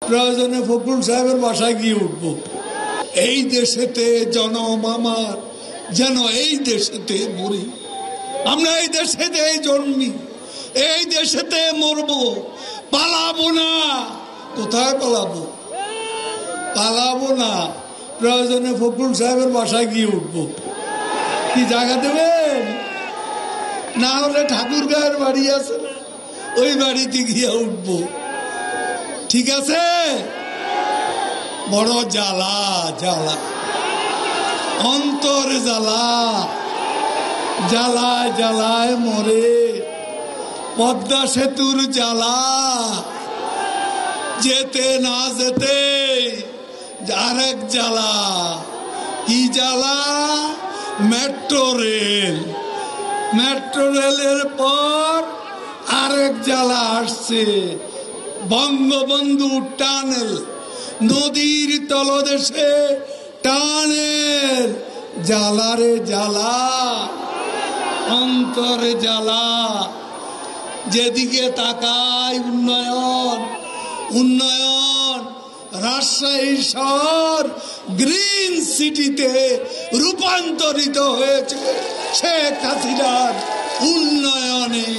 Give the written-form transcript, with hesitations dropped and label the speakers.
Speaker 1: প্রয়োজনে ফখরুল সাহেবের বাসায় গিয়ে উঠবো। এই দেশেতে জনম আমার, যেন এই দেশেতে মরি। আমরা এই দেশেতে জন্মি, এই দেশেতে মরবো, পালাবো না। কোথায় পালাবো? পালাবো না। প্রয়োজনে ফখরুল সাহেবের বাসায় গিয়ে উঠবো। কি জায়গা দেবেন? না হলে ঠাকুর গায়ের বাড়ি আছে না, ওই বাড়িতে গিয়ে উঠবো। ঠিক আছে? বড় জ্বালা, জ্বালা, অন্তর জ্বালা, জ্বালায় জ্বালায় মরে। পদ্মা সেতুর জ্বালা, যেতে না যেতে আরেক জ্বালা। কি জ্বালা? Metro rail. মেট্রো রেলের পর আরেক জ্বালা আসছে, বঙ্গবন্ধু টানেল। নদীর তলদেশে টানেল। জ্বালারে জ্বালা, অন্তরে জ্বালা। যেদিকে তাকাই উন্নয়ন, উন্নয়ন। রাজশাহী শহর গ্রিন সিটিতে রূপান্তরিত হয়েছে শেখ হাসিনার উন্নয়নে।